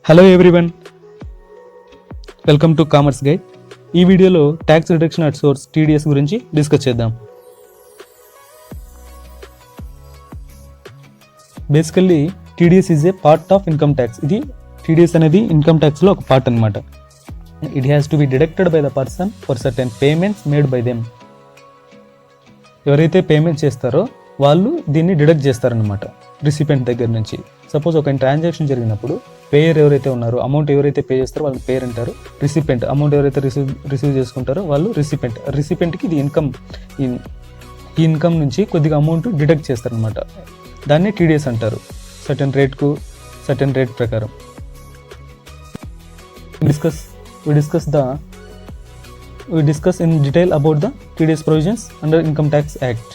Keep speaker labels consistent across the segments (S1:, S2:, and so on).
S1: Hello everyone, welcome to commerce guide. ఈ వీడియోలో tax reduction at source TDS గురించి discuss చేద్దాం. Basically TDS is a part of income tax. ఇది TDS అనేది income ట్యాక్స్లో ఒక part అనమాట. It has to be deducted by the person for certain payments made by them. ఎవరైతే payment చేస్తారో వాళ్ళు దీన్ని డిడక్ట్ చేస్తారనమాట రిసిపెంట్ దగ్గర నుంచి. సపోజ్ ఒక ట్రాన్సాక్షన్ జరిగినప్పుడు పేయర్ ఎవరైతే ఉన్నారో, అమౌంట్ ఎవరైతే పే చేస్తారో వాళ్ళు పేర్ అంటారు. రిసిపెంట్ అమౌంట్ ఎవరైతే రిసీవ్ చేసుకుంటారో వాళ్ళు రిసిపెంట్కి ఇది ఇన్కమ్, ఈ ఇన్కమ్ నుంచి కొద్దిగా అమౌంట్ డిడక్ట్ చేస్తారనమాట. దాన్ని టీడీఎస్ అంటారు. సర్టెన్ రేట్ ప్రకారం. We discuss in detail about the TDS provisions under Income Tax Act.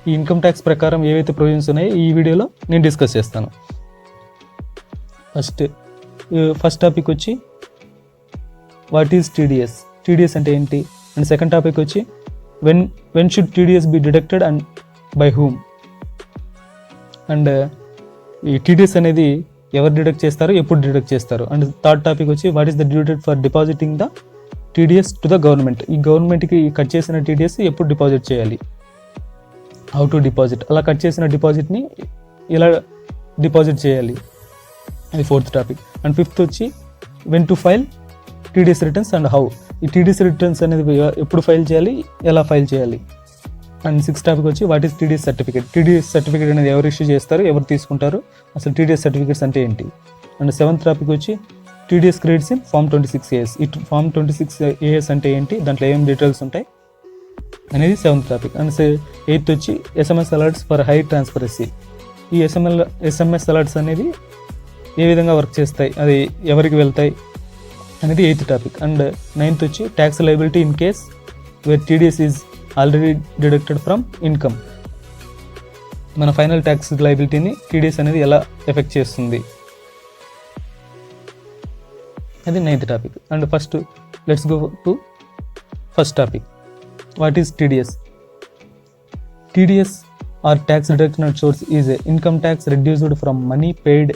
S1: ఈ ఇన్కమ్ ట్యాక్స్ ప్రకారం ఏవైతే ప్రొవిజన్స్ ఉన్నాయో ఈ వీడియోలో నేను డిస్కస్ చేస్తాను. ఫస్ట్ టాపిక్ వచ్చి వాట్ ఈజ్ టీడీఎస్ అంటే ఏంటి, అండ్ సెకండ్ టాపిక్ వచ్చి when should TDS be deducted and by whom. And ఈ టీడీఎస్ అనేది ఎవరు డిడక్ట్ చేస్తారు, ఎప్పుడు డిడక్ట్ చేస్తారు. అండ్ థర్డ్ టాపిక్ వచ్చి what is the due date for depositing the TDS to the government. ఈ గవర్నమెంట్కి కట్ చేసిన టీడీఎస్ ఎప్పుడు డిపాజిట్ చేయాలి, హౌ టు డిపాజిట్, అలా కట్ చేసిన డిపాజిట్ని ఎలా డిపాజిట్ చేయాలి, అది ఫోర్త్ టాపిక్. అండ్ ఫిఫ్త్ వచ్చి when to file TDS returns and how. ఈ టీడీఎస్ రిటర్న్స్ అనేది ఎప్పుడు ఫైల్ చేయాలి, ఎలా ఫైల్ చేయాలి. అండ్ సిక్స్త్ టాపిక్ వచ్చి what is TDS certificate. TDS certificate అనేది ఎవరు ఇష్యూ చేస్తారు, ఎవరు తీసుకుంటారు, అసలు టీడీఎస్ సర్టిఫికేట్స్ అంటే ఏంటి. అండ్ సెవెంత్ టాపిక్ వచ్చి TDS credits in form 26AS. ఈ ఫామ్ 26AS అంటే ఏంటి, దాంట్లో ఏం డీటెయిల్స్ ఉంటాయి అనేది సెవెంత్ టాపిక్. అండ్ ఎయిత్ వచ్చి SMS alerts for high transparency. ఈ SMS అలర్ట్స్ అనేది ఏ విధంగా వర్క్ చేస్తాయి, అది ఎవరికి వెళ్తాయి అనేది ఎయిత్ టాపిక్. అండ్ నైన్త్ వచ్చి tax liability in case where TDS is already deducted from income. మన ఫైనల్ ట్యాక్స్ లయబిలిటీని టీడీఎస్ అనేది ఎలా ఎఫెక్ట్ చేస్తుంది, అది ninth topic. And first let's go to first topic. What is TDS? TDS or tax reduction at source is a income tax reduced from money paid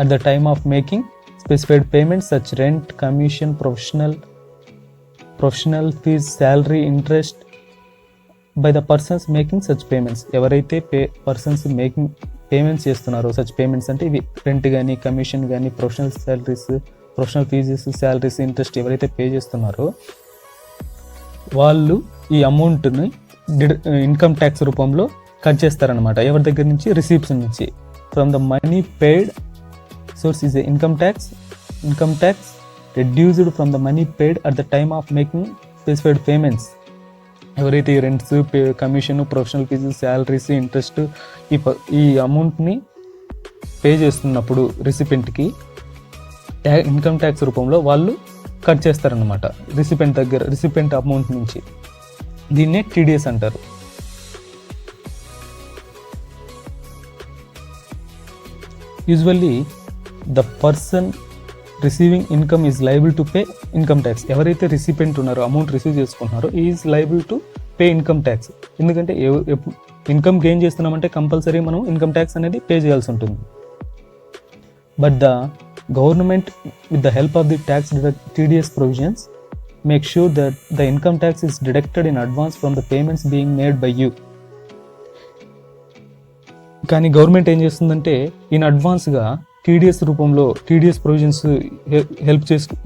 S1: at the time of making specified payments such rent, commission, professional fees, salary, interest by the persons making such payments. ఎవరైతే persons making payments చేస్తున్నారో, such payments అంటే ఇవి rent కానీ, commission కానీ, professional fees, salaries, interest ఎవరైతే pay చేస్తున్నారో వాళ్ళు ఈ అమౌంట్ని ఇన్కమ్ ట్యాక్స్ రూపంలో కట్ చేస్తారనమాట. ఎవరి దగ్గర నుంచి, రిసీప్ట్స్ నుంచి. From the money paid source is income tax reduced from the money paid at the time of making specified payments. ఎవరైతే ఈ rents, commission, professional fee, salaries, interest ఈ అమౌంట్ని పే చేస్తున్నప్పుడు రిసిపెంట్కి ఇన్కమ్ ట్యాక్స్ రూపంలో వాళ్ళు కట్ చేస్తారనమాట recipient amount నుంచి. దీన్నే టీడీఎస్ అంటారు. Usually the person receiving income is liable to pay income tax. ఎవరైతే రిసిపెంట్ ఉన్నారో, అమౌంట్ రిసీవ్ చేసుకుంటున్నారో, is liable to pay income tax. ఎందుకంటే ఇన్కమ్ గెయిన్ చేస్తున్నామంటే కంపల్సరీ మనం ఇన్కమ్ ట్యాక్స్ అనేది పే చేయాల్సి ఉంటుంది. But the government with the help of the TDS provisions make sure that the income tax is deducted in advance from the payments being made by you. కానీ government ఏం చేస్తుందంటే in అడ్వాన్స్గా TDS రూపంలో TDS provisions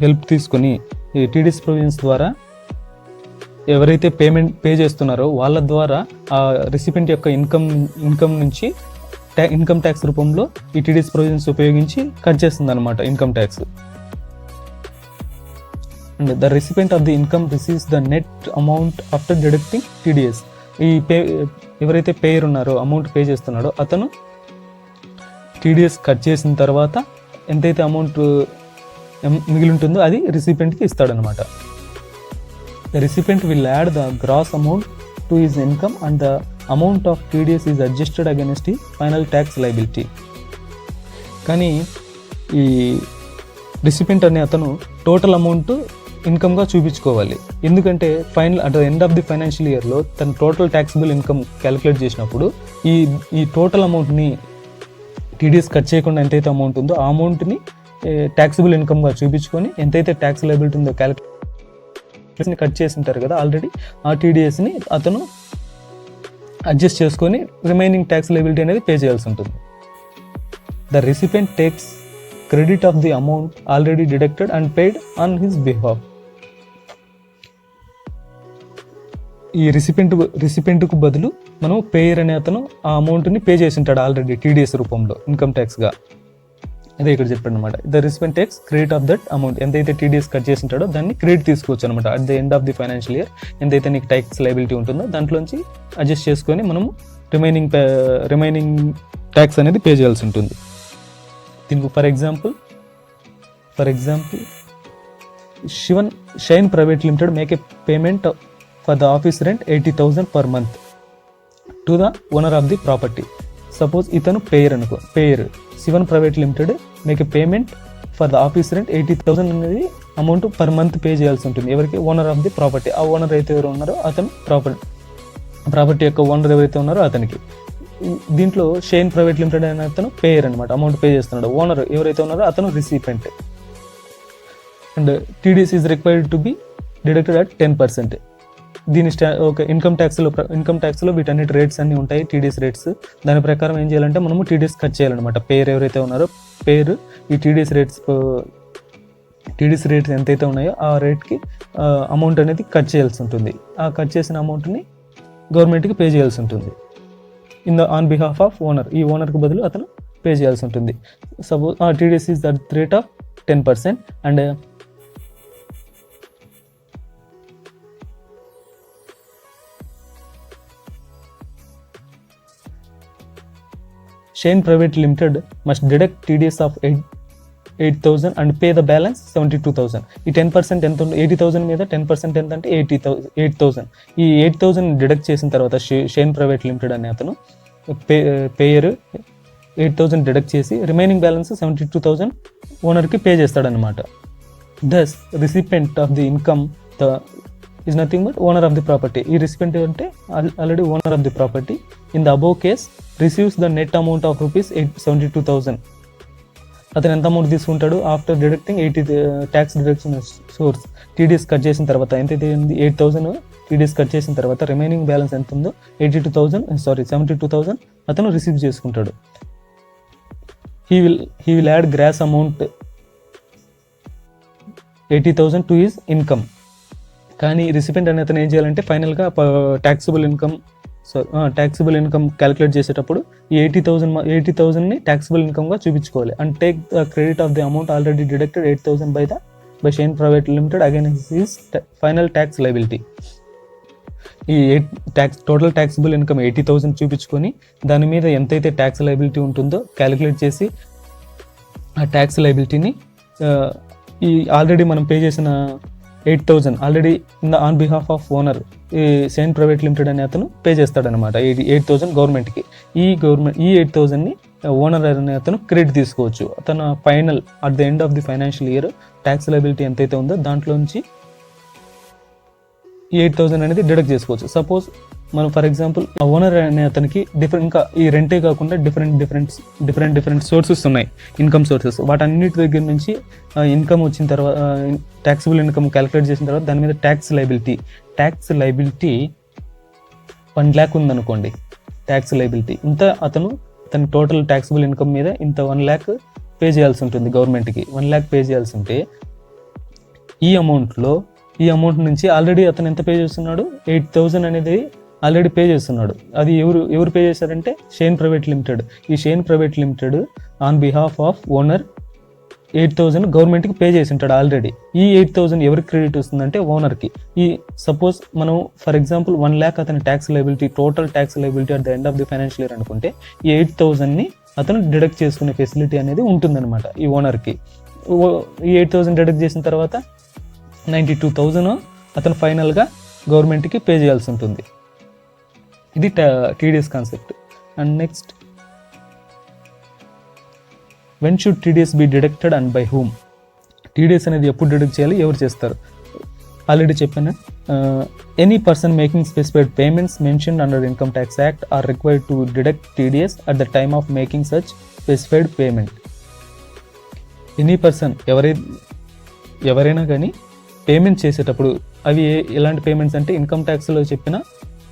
S1: help తీసుకొని ఈ TDS provisions ద్వారా ఎవరైతే pay చేస్తున్నారో వాళ్ళ ద్వారా ఆ రెసిపెంట్ యొక్క ఇన్కమ్ నుంచి ఇన్కమ్ ట్యాక్స్ రూపంలో ఈ టీడీఎస్ ప్రొవిజన్స్ ఉపయోగించి కట్ చేస్తుంది అనమాట income tax. And the recipient of the income receives the net amount after deducting TDS. ఈ ఎవరైతే పేయర్ ఉన్నారో, అమౌంట్ పే చేస్తున్నాడో అతను టీడీఎస్ కట్ చేసిన తర్వాత ఎంతైతే అమౌంట్ మిగిలి ఉంటుందో అది రిసిపెంట్కి ఇస్తాడనమాట. The recipient will add the gross amount to his income and the amount of TDS is adjusted against the final tax liability. కానీ ఈ రిసిపెంట్ అనే అతను టోటల్ అమౌంట్ ఇన్కమ్గా చూపించుకోవాలి. ఎందుకంటే at the end of the financial ఇయర్లో తన total taxable income calculate చేసినప్పుడు ఈ టోటల్ అమౌంట్ని టీడీఎస్ కట్ చేయకుండా ఎంతైతే అమౌంట్ ఉందో ఆ అమౌంట్ని ట్యాక్సిబుల్ ఇన్కమ్గా చూపించుకొని ఎంతైతే ట్యాక్స్ లయబిలిటీ ఉందో క్యాలిక్యులేషన్ కట్ చేసి ఉంటారు కదా ఆల్రెడీ, ఆ టీడీఎస్ని అతను అడ్జస్ట్ చేసుకొని రిమైనింగ్ ట్యాక్స్ లయబిలిటీ అనేది పే చేయాల్సి ఉంటుంది. The recipient takes credit of the amount already deducted and paid on his behalf. ఈ రిసిపెంట్కు బదులు మనం పేయర్ అనే అతను ఆ అమౌంట్ని పే చేసి ఉంటాడు ఆల్రెడీ టీడీఎస్ రూపంలో ఇన్కమ్ ట్యాక్స్గా. అదే ఇక్కడ చెప్పాడు అనమాట. The recipient takes credit of that amount, ఎంతైతే టీడీఎస్ కట్ చేసి ఉంటాడో దాన్ని క్రెడిట్ తీసుకోవచ్చు అనమాట. At the end of the financial year ఎంతైతే నీకు ట్యాక్స్ లయబిలిటీ ఉంటుందో దాంట్లోంచి అడ్జస్ట్ చేసుకొని మనము రిమైనింగ్ ట్యాక్స్ అనేది పే చేయాల్సి ఉంటుంది. దీనికి for example shine private limited make a payment for the office rent 80,000 per month to the owner of the property. Suppose ఇతను payer Sivan private limited make a payment for the office rent 80,000 అనేది amount per month pay చేయాల్సి ఉంటుంది. ఎవరికి? Owner of the property. ఆ owner అయితే ఎవరు ఉన్నారో అతను ప్రాపర్టీ యొక్క ఓనర్ ఎవరైతే ఉన్నారో అతనికి. దీంట్లో షైన్ ప్రైవేట్ లిమిటెడ్ అనే అతను పేయర్ అనమాట, అమౌంట్ పే చేస్తున్నాడు. ఓనర్ ఎవరైతే ఉన్నారో అతను recipient. And TDS is required to be deducted at 10%. దీని ఒక ఇన్కమ్ ట్యాక్స్లో వీటన్నిటి రేట్స్ అన్నీ ఉంటాయి, టీడీఎస్ రేట్స్. దాని ప్రకారం ఏం చేయాలంటే మనము టీడీఎస్ కట్ చేయాలన్నమాట. పేరు ఎవరైతే ఉన్నారో ఈ టీడీఎస్ రేట్స్ ఎంతైతే ఉన్నాయో ఆ రేట్కి అమౌంట్ అనేది కట్ చేయాల్సి ఉంటుంది. ఆ కట్ చేసిన అమౌంట్ని గవర్నమెంట్కి పే చేయాల్సి ఉంటుంది ఆన్ బిహాఫ్ ఆఫ్ ఓనర్. ఈ ఓనర్కి బదులు అతను పే చేయాల్సి ఉంటుంది. Suppose TDS is that rate of 10%. And Shane Private Limited must deduct TDS of 8,000 and pay the balance 72,000. ఈ 10% ఎంత? 80,000 మీద 10% ఎంత అంటే 8,000. ఈ 8,000 డిడక్ట్ చేసిన తర్వాత షేన్ ప్రైవేట్ లిమిటెడ్ అనే అతను పేయర్ 8,000 డిడక్ట్ చేసి రిమైనింగ్ బ్యాలెన్స్ 72,000 ఓనర్కి పే చేస్తాడనమాట. Thus recipient of the income is nothing but owner of the property. ఈ recipient అంటే already owner of the property. In the above case receives the net amount of ₹72,000. అతను ఎంత amount తీసుకుంటాడు? After deducting 80 tax deduction source TDS cut చేసిన తర్వాత ఎంతైతే 8,000 TDS cut చేసిన తర్వాత రిమైనింగ్ బ్యాలెన్స్ ఎంత ఉందో 72,000 అతను రిసీవ్ చేసుకుంటాడు. He will add gross amount 80,000 to his income. కానీ రిసిపెంట్ అనే అతను ఏం చేయాలంటే ఫైనల్గా ట్యాక్సిబుల్ ఇన్కమ్ క్యాలిక్యులేట్ చేసేటప్పుడు ఈ 80,000ని ట్యాక్సిబుల్ ఇన్కమ్గా చూపించుకోవాలి. And take the credit of the amount already deducted 8,000 by shine private limited against his final tax liability. ఈ టోటల్ ట్యాక్సిబుల్ ఇన్కమ్ 80,000 చూపించుకొని దాని మీద ఎంతైతే ట్యాక్స్ లయబిలిటీ ఉంటుందో క్యాలిక్యులేట్ చేసి ఆ ట్యాక్స్ లయబిలిటీని ఈ ఆల్రెడీ మనం పే చేసిన 8,000 already on behalf of owner ఈ షైన్ ప్రైవేట్ లిమిటెడ్ అనే అతను పే చేస్తాడనమాట. 8,000 గవర్నమెంట్కి. ఈ 8,000ని ఓనర్ అనే అతను క్రెడిట్ తీసుకోవచ్చు. అతను final at the end of the financial year tax liability ఎంతైతే ఉందో దాంట్లోంచి ఈ 8,000 అనేది డిడక్ట్ చేసుకోవచ్చు. సపోజ్ మనం ఫర్ ఎగ్జాంపుల్ ఆ ఓనర్ అనే అతనికి ఇంకా ఈ రెంటే కాకుండా డిఫరెంట్ సోర్సెస్ ఉన్నాయి, ఇన్కమ్ సోర్సెస్. వాటన్నిటి దగ్గర నుంచి ఇన్కమ్ వచ్చిన తర్వాత ట్యాక్సిబుల్ ఇన్కమ్ క్యాలిక్యులేట్ చేసిన తర్వాత దాని మీద ట్యాక్స్ లయబిలిటీ 1 lakh ఉందనుకోండి. ట్యాక్స్ లయబిలిటీ ఇంత అతని టోటల్ ట్యాక్సిబుల్ ఇన్కమ్ మీద ఇంత 1 lakh పే చేయాల్సి ఉంటుంది గవర్నమెంట్కి. 1 lakh పే చేయాల్సి ఉంటే ఈ అమౌంట్ నుంచి ఆల్రెడీ అతను ఎంత పే చేస్తున్నాడు? 8,000 అనేది ఆల్రెడీ పే చేస్తున్నాడు. అది ఎవరు పే చేశారంటే షైన్ ప్రైవేట్ లిమిటెడ్. ఈ shine private limited on behalf of owner 8,000 గవర్నమెంట్కి పే చేసి ఉంటాడు ఆల్రెడీ. ఈ 8,000 ఎవరికి క్రెడిట్ వస్తుందంటే ఓనర్కి. ఈ సపోజ్ మనం ఫర్ ఎగ్జాంపుల్ 1 lakh అతని tax liability, total tax liability at the end of the financial year అనుకుంటే ఈ 8,000ని అతను డిడక్ట్ చేసుకునే ఫెసిలిటీ అనేది ఉంటుందన్నమాట ఈ ఓనర్కి. ఈ 8,000 డిడక్ట్ చేసిన తర్వాత 92,000 అతను ఫైనల్గా గవర్నమెంట్కి పే చేయాల్సి ఉంటుంది. ఇది TDS concept. And next, when should TDS be deducted and by whom? TDS అనేది ఎప్పుడు డిడక్ట్ చేయాలి, ఎవరు చేస్తారు? ఆల్రెడీ చెప్పాను. Any person making specified payments mentioned under income tax act are required to deduct TDS at the time of making such specified payment. Any person ఎవరైనా కానీ payment చేసేటప్పుడు అవి ఎలాంటి పేమెంట్స్ అంటే ఇన్కమ్ ట్యాక్స్లో చెప్పిన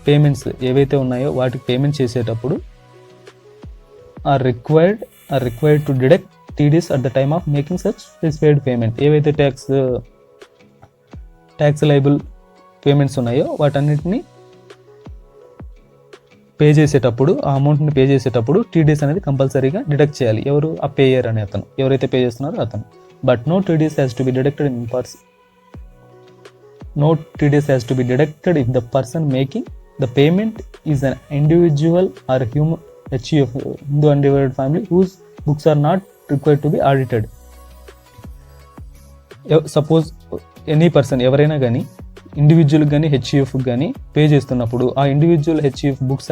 S1: పేమెంట్స్ ఏవైతే ఉన్నాయో వాటికి పేమెంట్ చేసేటప్పుడు are required to deduct TDS at the time of making such specified payment. ఏవైతే ట్యాక్స్ లైబుల్ పేమెంట్స్ ఉన్నాయో వాటన్నిటిని పే చేసేటప్పుడు, ఆ అమౌంట్ని పే చేసేటప్పుడు TDS అనేది కంపల్సరీగా డిడక్ట్ చేయాలి. ఎవరు? ఆ పేయర్ అనే అతను, ఎవరైతే పే చేస్తున్నారో అతను. But no TDS has to be deducted if the person making the payment is an individual or human HUF, Hindu Undivided Family, whose books are not required to be audited. Suppose any person ఎవరైనా కానీ individual కానీ HUF కానీ pay చేస్తున్నప్పుడు ఆ individual HUF books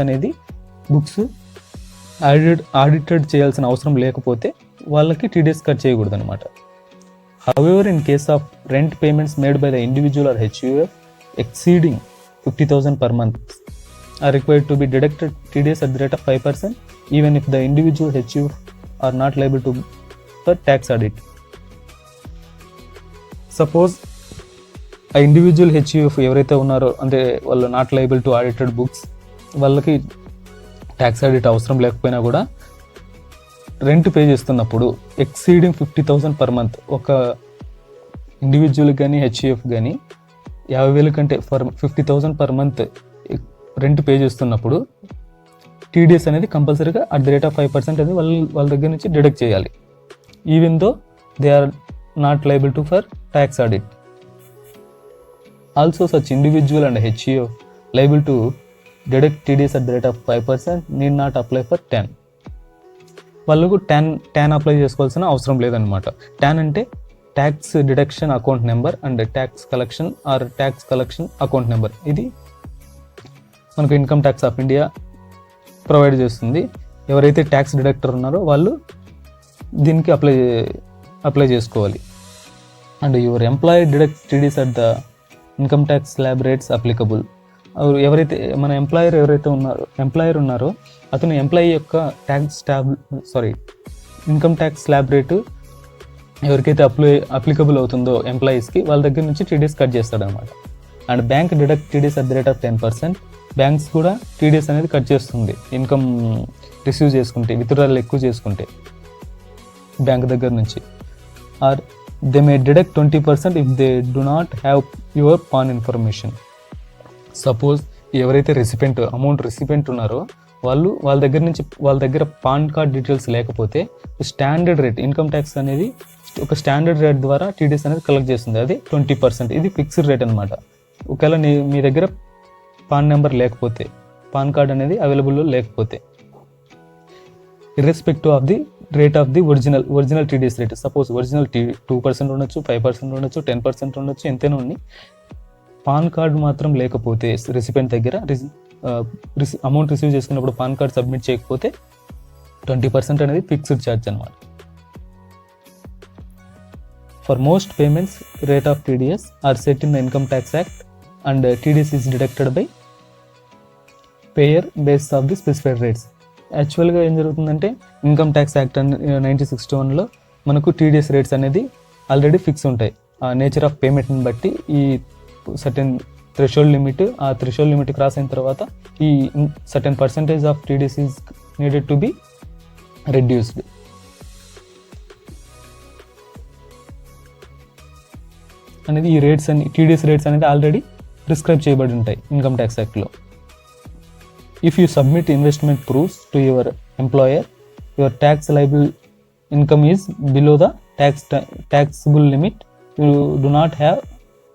S1: audited చేయాల్సిన అవసరం లేకపోతే వాళ్ళకి TDS కట్ చేయకూడదు అనమాట. However, in case of rent payments made by the individual or HUF exceeding 50,000 per month are required to be deducted TDS at the rate of 5%, even if the individual HUF are not liable to for tax audit. Suppose ఆ individual HUF ఎవరైతే ఉన్నారో అంటే వాళ్ళు not liable to audited books, వాళ్ళకి tax audit అవసరం లేకపోయినా కూడా rent pay చేస్తున్నప్పుడు ఎక్సీడింగ్ 50,000 పర్ మంత్, ఒక ఇండివిజువల్ కానీ HUF కానీ 50,000 కంటే 50,000 పర్ మంత్ రెంట్ పే చేస్తున్నప్పుడు TDS అనేది కంపల్సరీగా అట్ ది రేట్ ఆఫ్ 5% అనేది వాళ్ళ దగ్గర నుంచి డిడక్ట్ చేయాలి, even though they are not liable to for tax audit. Also such individual and HUF liable to deduct TDS at the rate of 5% need not apply for TAN. వాళ్ళకు TAN apply చేసుకోవాల్సిన అవసరం లేదనమాట. TAN అంటే tax deduction account number and tax collection account number. ఇది మనకు income tax of India provide చేస్తుంది. ఎవరైతే tax deductor ఉన్నారో వాళ్ళు దీనికి అప్లై చేసుకోవాలి. And your employee deduct TDS at the income tax slab rates applicable. ఎవరైతే మన ఎంప్లాయర్ ఉన్నారో అతను ఎంప్లాయీ యొక్క ఇన్కమ్ ట్యాక్స్ స్లాబ్ రేటు ఎవరికైతే అప్లికబుల్ అవుతుందో ఎంప్లాయీస్కి వాళ్ళ దగ్గర నుంచి TDS కట్ చేస్తాడు అనమాట. And bank deduct TDS at the rate of 10%. Banks కూడా TDS అనేది కట్ చేస్తుంది ఇన్కమ్ రిసీవ్ చేసుకుంటే, విత్డ్రాల్ ఎక్కువ చేసుకుంటే బ్యాంక్ దగ్గర నుంచి. Or they may deduct 20% if they do not have your PAN information. Suppose ఎవరైతే అమౌంట్ రెసిపెంట్ ఉన్నారో వాళ్ళ దగ్గర పాన్ కార్డ్ డీటెయిల్స్ లేకపోతే స్టాండర్డ్ రేట్ ఇన్కమ్ ట్యాక్స్ అనేది ఒక స్టాండర్డ్ రేట్ ద్వారా TDS అనేది కలెక్ట్ చేస్తుంది, అది 20%. ఇది ఫిక్స్డ్ రేట్ అనమాట. ఒకవేళ మీ దగ్గర పాన్ నెంబర్ లేకపోతే, పాన్ కార్డ్ అనేది అవైలబుల్లో లేకపోతే, irrespective of the rate of the original TDS rate. Suppose original 2% ఉండొచ్చు, 5% ఉండొచ్చు, 10% ఉండొచ్చు, ఎంతైనా ఉంది. పాన్ కార్డ్ మాత్రం లేకపోతే రెసిపెంట్ దగ్గర అమౌంట్ రిసీవ్ చేసుకున్నప్పుడు పాన్ కార్డ్ సబ్మిట్ చేయకపోతే 20% అనేది ఫిక్స్డ్ ఛార్జ్ అనమాట. For most payments rate of TDS are set in the income tax act and TDS is deducted by payer based of the specified rates. యాక్చువల్గా ఏం జరుగుతుందంటే income tax act 1961లో మనకు TDS rates అనేది already fix ఉంటాయి. ఆ nature of పేమెంట్ని బట్టి ఈ సర్టెన్ థ్రెషోల్డ్ లిమిట్, ఆ థ్రెషోల్డ్ లిమిట్ క్రాస్ అయిన తర్వాత ఈ certain percentage of TDS is needed to be reduced. అనేది ఈ రేట్స్ అని TDS రేట్స్ అనేది ఆల్రెడీ ప్రిస్క్రైబ్ చేయబడి ఉంటాయి ఇన్కమ్ ట్యాక్స్ యాక్ట్లో. If you submit investment proofs to your employer, your tax liable income is below the taxable limit, you do not have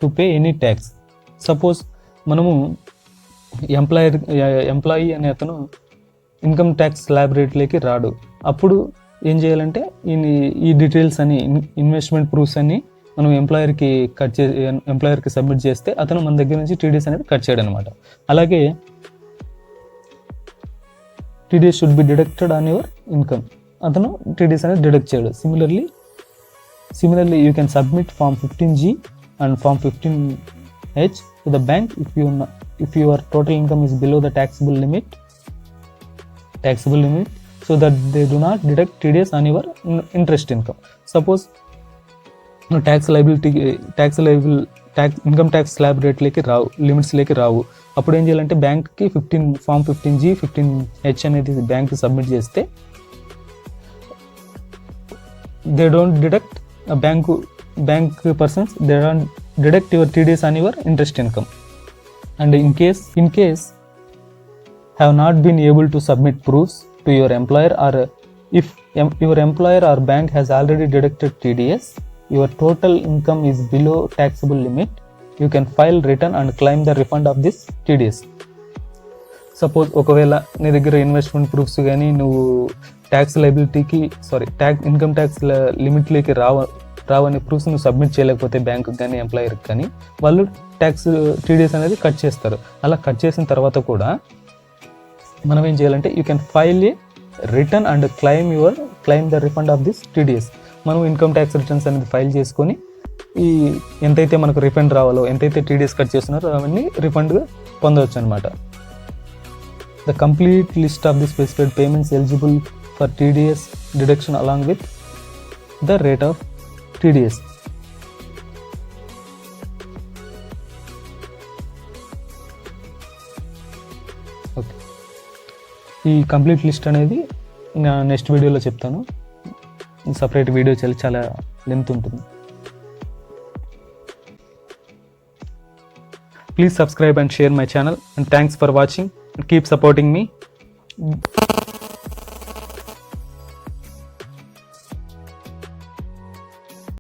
S1: to pay any tax. Suppose మనము employee అనే అతను income tax slab రేట్లోకి రాడు, అప్పుడు ఏం చేయాలంటే ఈ details అని investment proofs అని మనం ఎంప్లాయర్కి సబ్మిట్ చేస్తే అతను మన దగ్గర నుంచి TDS అనేది కట్ చేయడం అనమాట. అలాగే TDS should be deducted on your income, అతను TDS అనేది డిడక్ట్ చేయడు. Similarly you can submit form 15G and form 15H to the bank if your total income is below the taxable limit. so that they do not deduct TDS on your interest income. Suppose tax income tax slab రేట్లకి రావు, లిమిట్స్లోకి రావు. అప్పుడు ఏం చేయాలంటే బ్యాంక్కి form 15G 15H అనేది bank submit చేస్తే they don't deduct bank persons they don't deduct your TDS on your interest income. And in case have not been able to submit proofs to your employer, or if your employer or bank has already deducted TDS, your total income is below taxable limit, you can file return and claim the refund of this TDS. Suppose ఒకవేళ నీ దగ్గర investment proofs కానీ నువ్వు income tax లిమిట్లోకి రావని proofs నువ్వు submit చేయలేకపోతే బ్యాంకుకి కానీ ఎంప్లాయర్కి కానీ వాళ్ళు TDS అనేది కట్ చేస్తారు. అలా కట్ చేసిన తర్వాత కూడా మనం ఏం చేయాలంటే you can file A return and claim the refund of this TDS. మనం ఇన్కమ్ ట్యాక్స్ రిటర్న్స్ అనేది ఫైల్ చేసుకొని ఈ ఎంతైతే మనకు రిఫండ్ రావాలో, ఎంతైతే TDS కట్ చేస్తున్నారో అవన్నీ రిఫండ్గా పొందవచ్చు అనమాట. The complete list of the specified payments eligible for TDS deduction along with the rate of TDS. Okay, ఈ కంప్లీట్ లిస్ట్ అనేది నా నెక్స్ట్ వీడియోలో చెప్తాను. సపరేట్ వీడియో చాలా లెంత్ ఉంటుంది. Please subscribe and share my channel, and thanks for watching and keep supporting me.